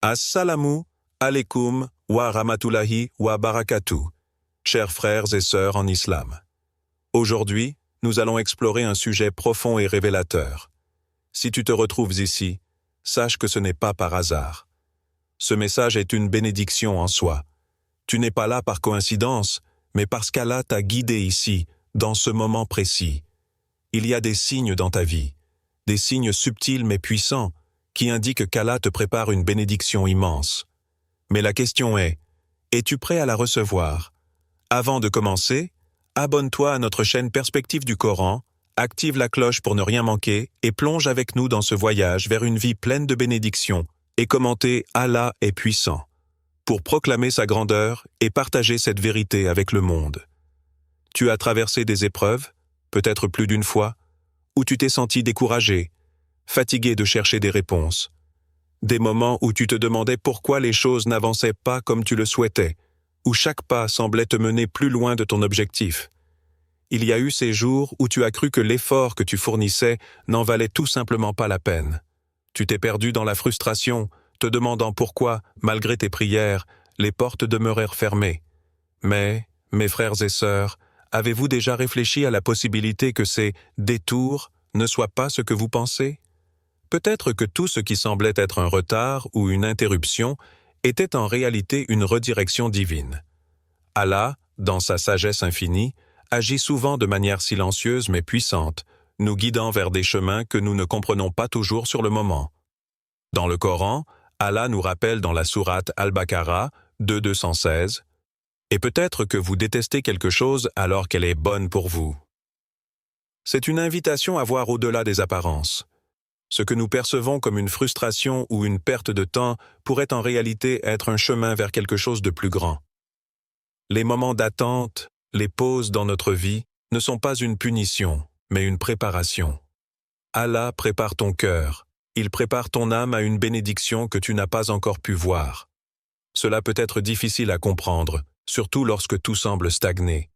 Assalamu alaikum wa rahmatullahi wa barakatuh, chers frères et sœurs en islam. Aujourd'hui, nous allons explorer un sujet profond et révélateur. Si tu te retrouves ici, sache que ce n'est pas par hasard. Ce message est une bénédiction en soi. Tu n'es pas là par coïncidence, mais parce qu'Allah t'a guidé ici, dans ce moment précis. Il y a des signes dans ta vie, des signes subtils mais puissants, qui indiquent qu'Allah te prépare une bénédiction immense. Mais la question est, es-tu prêt à la recevoir? Avant de commencer, abonne-toi à notre chaîne Perspective du Coran, active la cloche pour ne rien manquer et plonge avec nous dans ce voyage vers une vie pleine de bénédictions et commentez « Allah est puissant » pour proclamer sa grandeur et partager cette vérité avec le monde. Tu as traversé des épreuves, peut-être plus d'une fois, où tu t'es senti découragé, fatigué de chercher des réponses. Des moments où tu te demandais pourquoi les choses n'avançaient pas comme tu le souhaitais, où chaque pas semblait te mener plus loin de ton objectif. Il y a eu ces jours où tu as cru que l'effort que tu fournissais n'en valait tout simplement pas la peine. Tu t'es perdu dans la frustration, te demandant pourquoi, malgré tes prières, les portes demeurèrent fermées. Mais, mes frères et sœurs, avez-vous déjà réfléchi à la possibilité que ces détours ne soient pas ce que vous pensez? Peut-être que tout ce qui semblait être un retard ou une interruption était en réalité une redirection divine. Allah, dans sa sagesse infinie, agit souvent de manière silencieuse mais puissante, nous guidant vers des chemins que nous ne comprenons pas toujours sur le moment. Dans le Coran, Allah nous rappelle dans la sourate Al-Baqarah 2:216 « Et peut-être que vous détestez quelque chose alors qu'elle est bonne pour vous. » C'est une invitation à voir au-delà des apparences. Ce que nous percevons comme une frustration ou une perte de temps pourrait en réalité être un chemin vers quelque chose de plus grand. Les moments d'attente, les pauses dans notre vie, ne sont pas une punition, mais une préparation. Allah prépare ton cœur, il prépare ton âme à une bénédiction que tu n'as pas encore pu voir. Cela peut être difficile à comprendre, surtout lorsque tout semble stagner.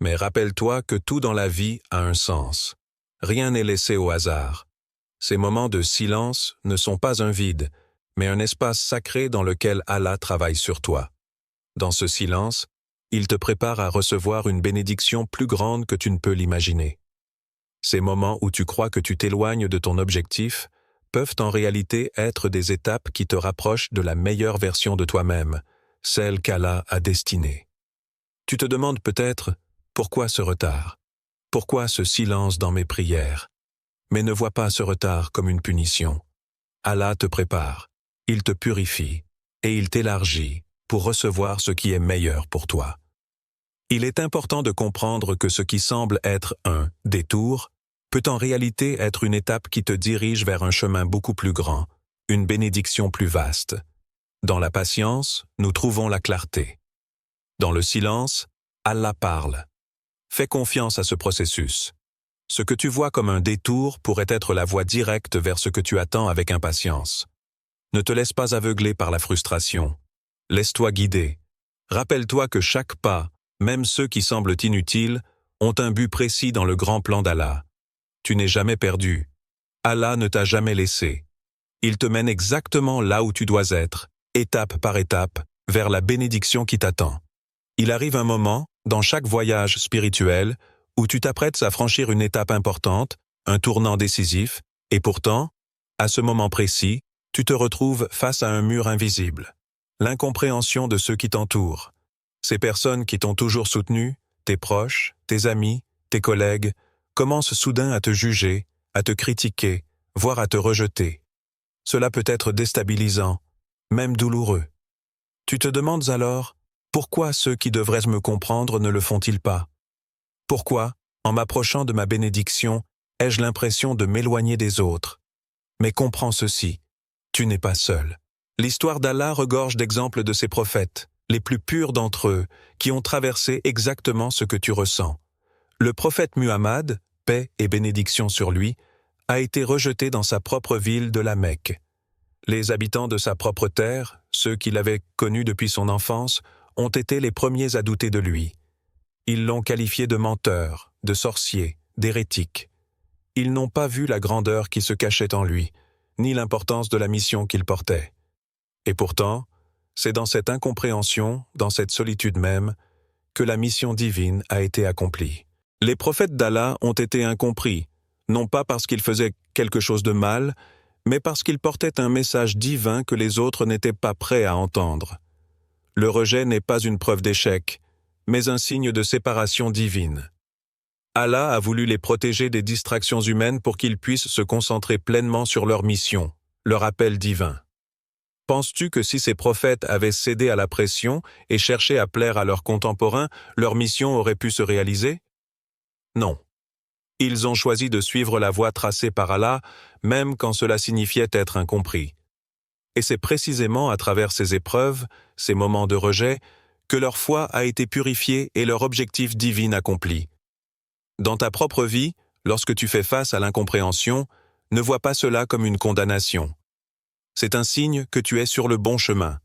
Mais rappelle-toi que tout dans la vie a un sens. Rien n'est laissé au hasard. Ces moments de silence ne sont pas un vide, mais un espace sacré dans lequel Allah travaille sur toi. Dans ce silence, il te prépare à recevoir une bénédiction plus grande que tu ne peux l'imaginer. Ces moments où tu crois que tu t'éloignes de ton objectif peuvent en réalité être des étapes qui te rapprochent de la meilleure version de toi-même, celle qu'Allah a destinée. Tu te demandes peut-être, pourquoi ce retard? Pourquoi ce silence dans mes prières? Mais ne vois pas ce retard comme une punition. Allah te prépare, il te purifie et il t'élargit pour recevoir ce qui est meilleur pour toi. Il est important de comprendre que ce qui semble être un détour peut en réalité être une étape qui te dirige vers un chemin beaucoup plus grand, une bénédiction plus vaste. Dans la patience, nous trouvons la clarté. Dans le silence, Allah parle. Fais confiance à ce processus. Ce que tu vois comme un détour pourrait être la voie directe vers ce que tu attends avec impatience. Ne te laisse pas aveugler par la frustration. Laisse-toi guider. Rappelle-toi que chaque pas, même ceux qui semblent inutiles, ont un but précis dans le grand plan d'Allah. Tu n'es jamais perdu. Allah ne t'a jamais laissé. Il te mène exactement là où tu dois être, étape par étape, vers la bénédiction qui t'attend. Il arrive un moment, dans chaque voyage spirituel, où tu t'apprêtes à franchir une étape importante, un tournant décisif, et pourtant, à ce moment précis, tu te retrouves face à un mur invisible. L'incompréhension de ceux qui t'entourent. Ces personnes qui t'ont toujours soutenu, tes proches, tes amis, tes collègues, commencent soudain à te juger, à te critiquer, voire à te rejeter. Cela peut être déstabilisant, même douloureux. Tu te demandes alors, pourquoi ceux qui devraient me comprendre ne le font-ils pas? Pourquoi, en m'approchant de ma bénédiction, ai-je l'impression de m'éloigner des autres? Mais comprends ceci, tu n'es pas seul. L'histoire d'Allah regorge d'exemples de ses prophètes, les plus purs d'entre eux, qui ont traversé exactement ce que tu ressens. Le prophète Muhammad, paix et bénédiction sur lui, a été rejeté dans sa propre ville de la Mecque. Les habitants de sa propre terre, ceux qui l'avaient connu depuis son enfance, ont été les premiers à douter de lui. Ils l'ont qualifié de menteur, de sorcier, d'hérétique. Ils n'ont pas vu la grandeur qui se cachait en lui, ni l'importance de la mission qu'il portait. Et pourtant, c'est dans cette incompréhension, dans cette solitude même, que la mission divine a été accomplie. Les prophètes d'Allah ont été incompris, non pas parce qu'ils faisaient quelque chose de mal, mais parce qu'ils portaient un message divin que les autres n'étaient pas prêts à entendre. Le rejet n'est pas une preuve d'échec, mais un signe de séparation divine. Allah a voulu les protéger des distractions humaines pour qu'ils puissent se concentrer pleinement sur leur mission, leur appel divin. Penses-tu que si ces prophètes avaient cédé à la pression et cherché à plaire à leurs contemporains, leur mission aurait pu se réaliser? Non. Ils ont choisi de suivre la voie tracée par Allah, même quand cela signifiait être incompris. Et c'est précisément à travers ces épreuves, ces moments de rejet, que leur foi a été purifiée et leur objectif divin accompli. Dans ta propre vie, lorsque tu fais face à l'incompréhension, ne vois pas cela comme une condamnation. C'est un signe que tu es sur le bon chemin.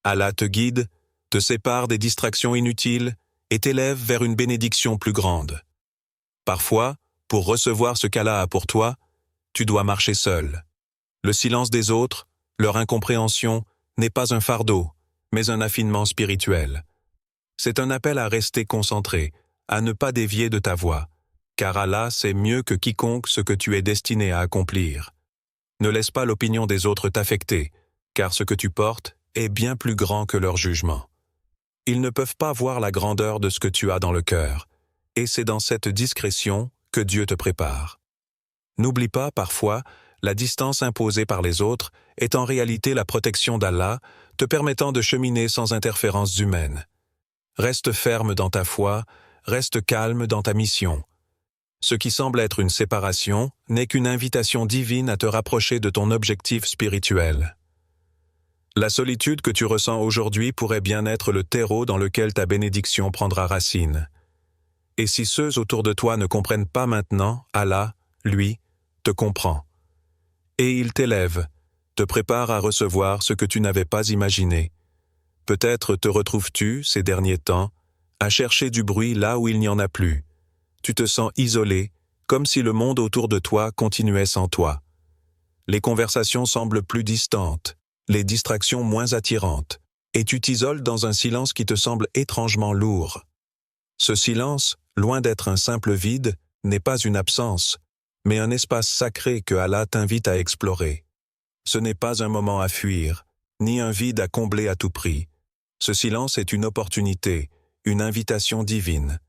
Allah te guide, te sépare des distractions inutiles et t'élève vers une bénédiction plus grande. Parfois, pour recevoir ce qu'Allah a pour toi, tu dois marcher seul. Le silence des autres, leur incompréhension, n'est pas un fardeau, mais un affinement spirituel. C'est un appel à rester concentré, à ne pas dévier de ta voie, car Allah sait mieux que quiconque ce que tu es destiné à accomplir. Ne laisse pas l'opinion des autres t'affecter, car ce que tu portes est bien plus grand que leur jugement. Ils ne peuvent pas voir la grandeur de ce que tu as dans le cœur, et c'est dans cette discrétion que Dieu te prépare. N'oublie pas, parfois, la distance imposée par les autres est en réalité la protection d'Allah, te permettant de cheminer sans interférence humaine. Reste ferme dans ta foi, reste calme dans ta mission. Ce qui semble être une séparation n'est qu'une invitation divine à te rapprocher de ton objectif spirituel. La solitude que tu ressens aujourd'hui pourrait bien être le terreau dans lequel ta bénédiction prendra racine. Et si ceux autour de toi ne comprennent pas maintenant, Allah, lui, te comprend. Et il t'élève, te prépare à recevoir ce que tu n'avais pas imaginé. Peut-être te retrouves-tu, ces derniers temps, à chercher du bruit là où il n'y en a plus. Tu te sens isolé, comme si le monde autour de toi continuait sans toi. Les conversations semblent plus distantes, les distractions moins attirantes, et tu t'isoles dans un silence qui te semble étrangement lourd. Ce silence, loin d'être un simple vide, n'est pas une absence, mais un espace sacré que Allah t'invite à explorer. Ce n'est pas un moment à fuir, ni un vide à combler à tout prix. Ce silence est une opportunité, une invitation divine.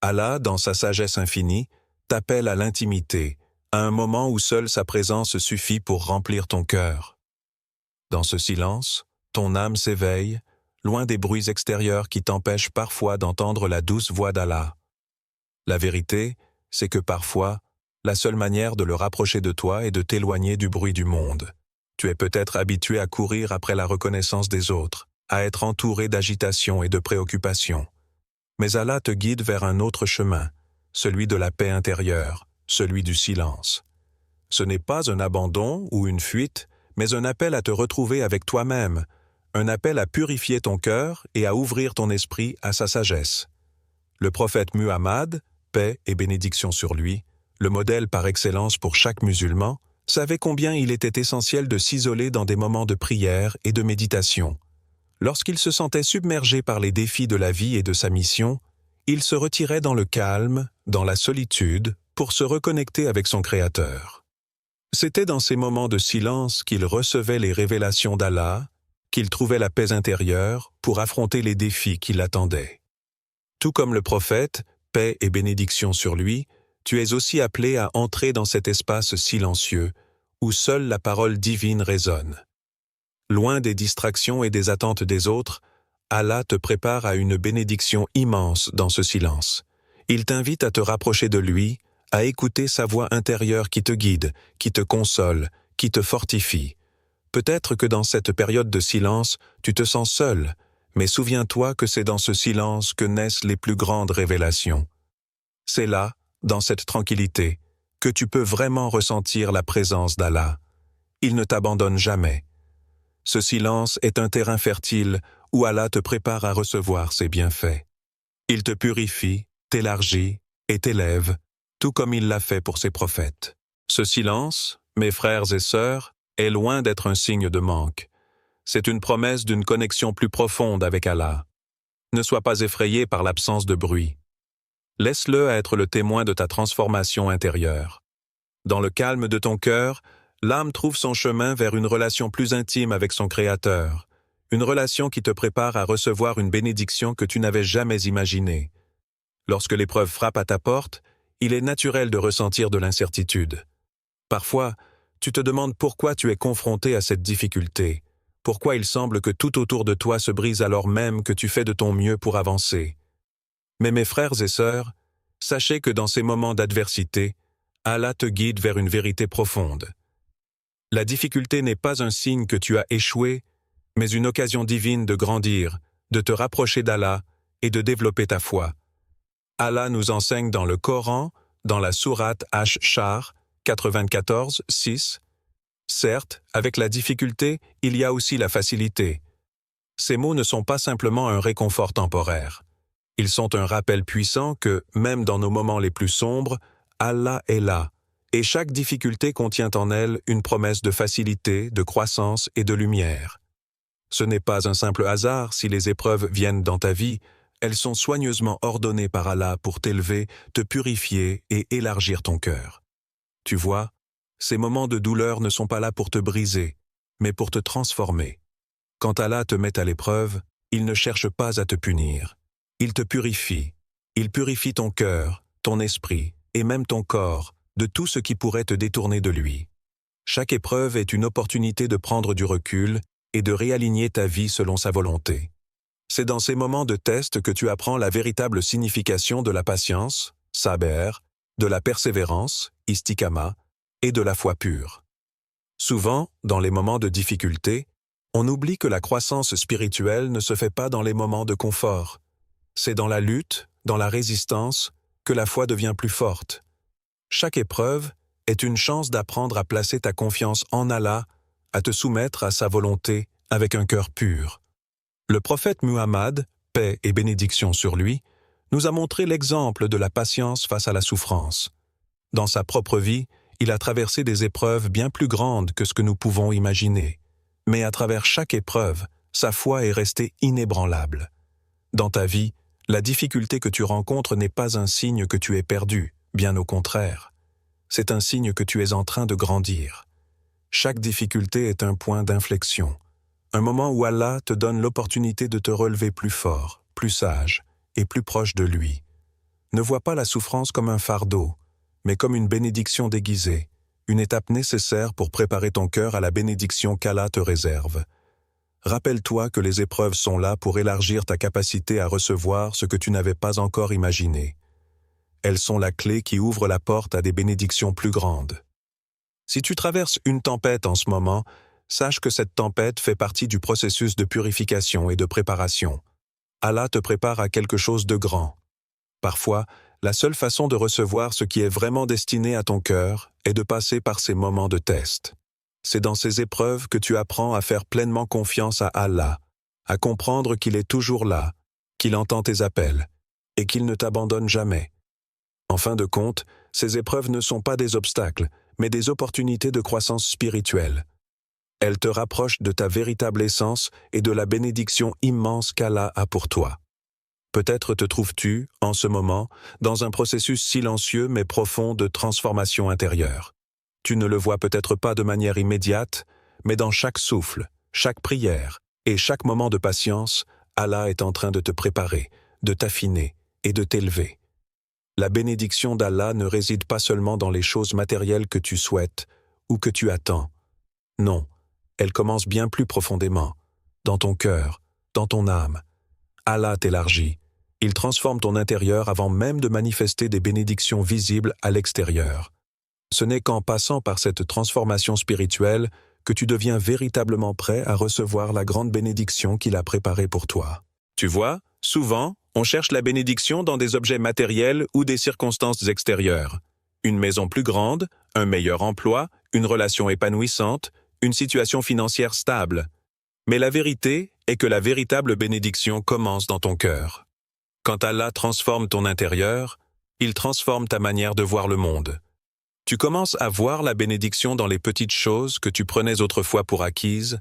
Allah, dans sa sagesse infinie, t'appelle à l'intimité, à un moment où seule sa présence suffit pour remplir ton cœur. Dans ce silence, ton âme s'éveille, loin des bruits extérieurs qui t'empêchent parfois d'entendre la douce voix d'Allah. La vérité, c'est que parfois, la seule manière de le rapprocher de toi est de t'éloigner du bruit du monde. Tu es peut-être habitué à courir après la reconnaissance des autres, à être entouré d'agitation et de préoccupations. Mais Allah te guide vers un autre chemin, celui de la paix intérieure, celui du silence. Ce n'est pas un abandon ou une fuite, mais un appel à te retrouver avec toi-même, un appel à purifier ton cœur et à ouvrir ton esprit à sa sagesse. Le prophète Muhammad, paix et bénédiction sur lui, le modèle par excellence pour chaque musulman, savait combien il était essentiel de s'isoler dans des moments de prière et de méditation. Lorsqu'il se sentait submergé par les défis de la vie et de sa mission, il se retirait dans le calme, dans la solitude, pour se reconnecter avec son Créateur. C'était dans ces moments de silence qu'il recevait les révélations d'Allah, qu'il trouvait la paix intérieure pour affronter les défis qui l'attendaient. Tout comme le prophète, paix et bénédiction sur lui, tu es aussi appelé à entrer dans cet espace silencieux, où seule la parole divine résonne. Loin des distractions et des attentes des autres, Allah te prépare à une bénédiction immense dans ce silence. Il t'invite à te rapprocher de lui, à écouter sa voix intérieure qui te guide, qui te console, qui te fortifie. Peut-être que dans cette période de silence, tu te sens seul, mais souviens-toi que c'est dans ce silence que naissent les plus grandes révélations. C'est là, dans cette tranquillité, que tu peux vraiment ressentir la présence d'Allah. Il ne t'abandonne jamais. Ce silence est un terrain fertile où Allah te prépare à recevoir ses bienfaits. Il te purifie, t'élargit et t'élève, tout comme il l'a fait pour ses prophètes. Ce silence, mes frères et sœurs, est loin d'être un signe de manque. C'est une promesse d'une connexion plus profonde avec Allah. Ne sois pas effrayé par l'absence de bruit. Laisse-le être le témoin de ta transformation intérieure. Dans le calme de ton cœur, l'âme trouve son chemin vers une relation plus intime avec son Créateur, une relation qui te prépare à recevoir une bénédiction que tu n'avais jamais imaginée. Lorsque l'épreuve frappe à ta porte, il est naturel de ressentir de l'incertitude. Parfois, tu te demandes pourquoi tu es confronté à cette difficulté, pourquoi il semble que tout autour de toi se brise alors même que tu fais de ton mieux pour avancer. Mais mes frères et sœurs, sachez que dans ces moments d'adversité, Allah te guide vers une vérité profonde. La difficulté n'est pas un signe que tu as échoué, mais une occasion divine de grandir, de te rapprocher d'Allah et de développer ta foi. Allah nous enseigne dans le Coran, dans la sourate Ash-Shar 94, 6. Certes, avec la difficulté, il y a aussi la facilité. Ces mots ne sont pas simplement un réconfort temporaire. Ils sont un rappel puissant que, même dans nos moments les plus sombres, Allah est là, et chaque difficulté contient en elle une promesse de facilité, de croissance et de lumière. Ce n'est pas un simple hasard si les épreuves viennent dans ta vie, elles sont soigneusement ordonnées par Allah pour t'élever, te purifier et élargir ton cœur. Tu vois, ces moments de douleur ne sont pas là pour te briser, mais pour te transformer. Quand Allah te met à l'épreuve, il ne cherche pas à te punir. Il te purifie. Il purifie ton cœur, ton esprit et même ton corps de tout ce qui pourrait te détourner de lui. Chaque épreuve est une opportunité de prendre du recul et de réaligner ta vie selon sa volonté. C'est dans ces moments de test que tu apprends la véritable signification de la patience, sabr, de la persévérance, istiqama, et de la foi pure. Souvent, dans les moments de difficulté, on oublie que la croissance spirituelle ne se fait pas dans les moments de confort. C'est dans la lutte, dans la résistance, que la foi devient plus forte. Chaque épreuve est une chance d'apprendre à placer ta confiance en Allah, à te soumettre à sa volonté avec un cœur pur. Le prophète Muhammad, paix et bénédiction sur lui, nous a montré l'exemple de la patience face à la souffrance. Dans sa propre vie, il a traversé des épreuves bien plus grandes que ce que nous pouvons imaginer. Mais à travers chaque épreuve, sa foi est restée inébranlable. Dans ta vie, la difficulté que tu rencontres n'est pas un signe que tu es perdu, bien au contraire. C'est un signe que tu es en train de grandir. Chaque difficulté est un point d'inflexion, un moment où Allah te donne l'opportunité de te relever plus fort, plus sage et plus proche de lui. Ne vois pas la souffrance comme un fardeau, mais comme une bénédiction déguisée, une étape nécessaire pour préparer ton cœur à la bénédiction qu'Allah te réserve. Rappelle-toi que les épreuves sont là pour élargir ta capacité à recevoir ce que tu n'avais pas encore imaginé. Elles sont la clé qui ouvre la porte à des bénédictions plus grandes. Si tu traverses une tempête en ce moment, sache que cette tempête fait partie du processus de purification et de préparation. Allah te prépare à quelque chose de grand. Parfois, la seule façon de recevoir ce qui est vraiment destiné à ton cœur est de passer par ces moments de test. C'est dans ces épreuves que tu apprends à faire pleinement confiance à Allah, à comprendre qu'il est toujours là, qu'il entend tes appels et qu'il ne t'abandonne jamais. En fin de compte, ces épreuves ne sont pas des obstacles, mais des opportunités de croissance spirituelle. Elles te rapprochent de ta véritable essence et de la bénédiction immense qu'Allah a pour toi. Peut-être te trouves-tu, en ce moment, dans un processus silencieux mais profond de transformation intérieure. Tu ne le vois peut-être pas de manière immédiate, mais dans chaque souffle, chaque prière et chaque moment de patience, Allah est en train de te préparer, de t'affiner et de t'élever. La bénédiction d'Allah ne réside pas seulement dans les choses matérielles que tu souhaites ou que tu attends. Non, elle commence bien plus profondément, dans ton cœur, dans ton âme. Allah t'élargit. Il transforme ton intérieur avant même de manifester des bénédictions visibles à l'extérieur. Ce n'est qu'en passant par cette transformation spirituelle que tu deviens véritablement prêt à recevoir la grande bénédiction qu'il a préparée pour toi. Tu vois, souvent, on cherche la bénédiction dans des objets matériels ou des circonstances extérieures. Une maison plus grande, un meilleur emploi, une relation épanouissante, une situation financière stable. Mais la vérité est que la véritable bénédiction commence dans ton cœur. Quand Allah transforme ton intérieur, il transforme ta manière de voir le monde. Tu commences à voir la bénédiction dans les petites choses que tu prenais autrefois pour acquises,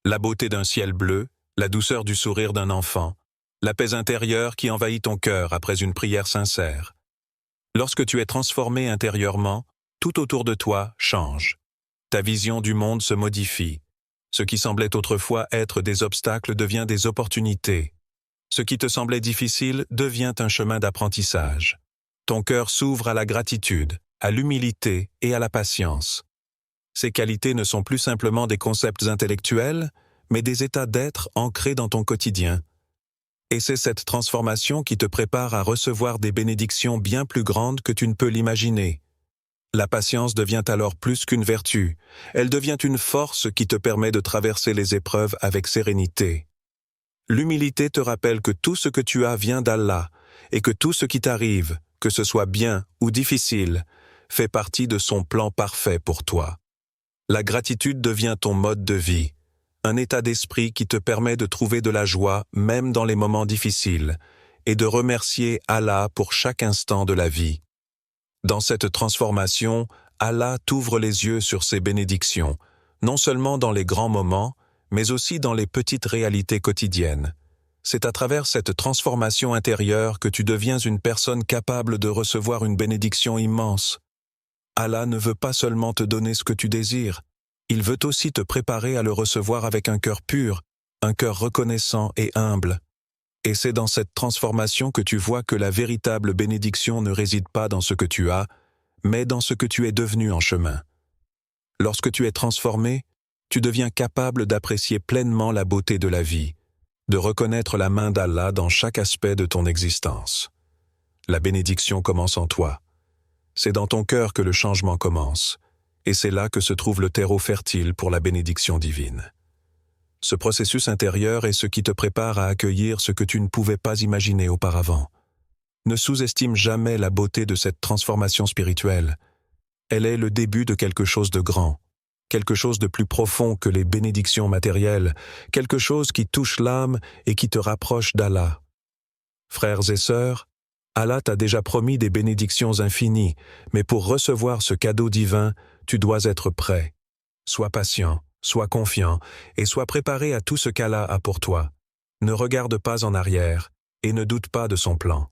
La beauté d'un ciel bleu, la douceur du sourire d'un enfant, la paix intérieure qui envahit ton cœur après une prière sincère. Lorsque tu es transformé intérieurement, tout autour de toi change. Ta vision du monde se modifie. Ce qui semblait autrefois être des obstacles devient des opportunités. Ce qui te semblait difficile devient un chemin d'apprentissage. Ton cœur s'ouvre à la gratitude, à l'humilité et à la patience. Ces qualités ne sont plus simplement des concepts intellectuels, mais des états d'être ancrés dans ton quotidien. Et c'est cette transformation qui te prépare à recevoir des bénédictions bien plus grandes que tu ne peux l'imaginer. La patience devient alors plus qu'une vertu, elle devient une force qui te permet de traverser les épreuves avec sérénité. L'humilité te rappelle que tout ce que tu as vient d'Allah, et que tout ce qui t'arrive, que ce soit bien ou difficile, fait partie de son plan parfait pour toi. La gratitude devient ton mode de vie, un état d'esprit qui te permet de trouver de la joie même dans les moments difficiles, et de remercier Allah pour chaque instant de la vie. Dans cette transformation, Allah t'ouvre les yeux sur ses bénédictions, non seulement dans les grands moments, mais aussi dans les petites réalités quotidiennes. C'est à travers cette transformation intérieure que tu deviens une personne capable de recevoir une bénédiction immense. Allah ne veut pas seulement te donner ce que tu désires, il veut aussi te préparer à le recevoir avec un cœur pur, un cœur reconnaissant et humble. Et c'est dans cette transformation que tu vois que la véritable bénédiction ne réside pas dans ce que tu as, mais dans ce que tu es devenu en chemin. Lorsque tu es transformé, tu deviens capable d'apprécier pleinement la beauté de la vie, de reconnaître la main d'Allah dans chaque aspect de ton existence. La bénédiction commence en toi. C'est dans ton cœur que le changement commence, et c'est là que se trouve le terreau fertile pour la bénédiction divine. Ce processus intérieur est ce qui te prépare à accueillir ce que tu ne pouvais pas imaginer auparavant. Ne sous-estime jamais la beauté de cette transformation spirituelle. Elle est le début de quelque chose de grand, quelque chose de plus profond que les bénédictions matérielles, quelque chose qui touche l'âme et qui te rapproche d'Allah. Frères et sœurs, Allah t'a déjà promis des bénédictions infinies, mais pour recevoir ce cadeau divin, tu dois être prêt. Sois patient. Sois confiant et sois préparé à tout ce qu'Allah a pour toi. Ne regarde pas en arrière et ne doute pas de son plan.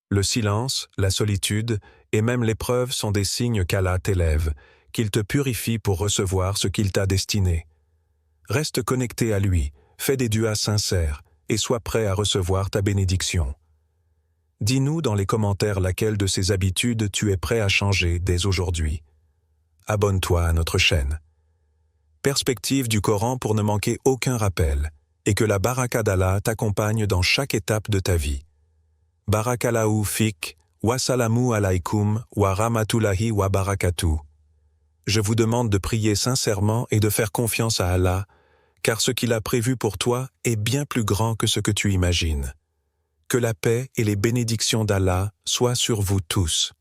Le silence, la solitude et même l'épreuve sont des signes qu'Allah t'élève, qu'il te purifie pour recevoir ce qu'il t'a destiné. Reste connecté à lui, fais des duas sincères et sois prêt à recevoir ta bénédiction. Dis-nous dans les commentaires laquelle de ces habitudes tu es prêt à changer dès aujourd'hui. Abonne-toi à notre chaîne. Perspective du Coran pour ne manquer aucun rappel, et que la baraka d'Allah t'accompagne dans chaque étape de ta vie. Barakallahu fik, wa salamu alaykum, wa rahmatullahi wa barakatuh. Je vous demande de prier sincèrement et de faire confiance à Allah, car ce qu'il a prévu pour toi est bien plus grand que ce que tu imagines. Que la paix et les bénédictions d'Allah soient sur vous tous.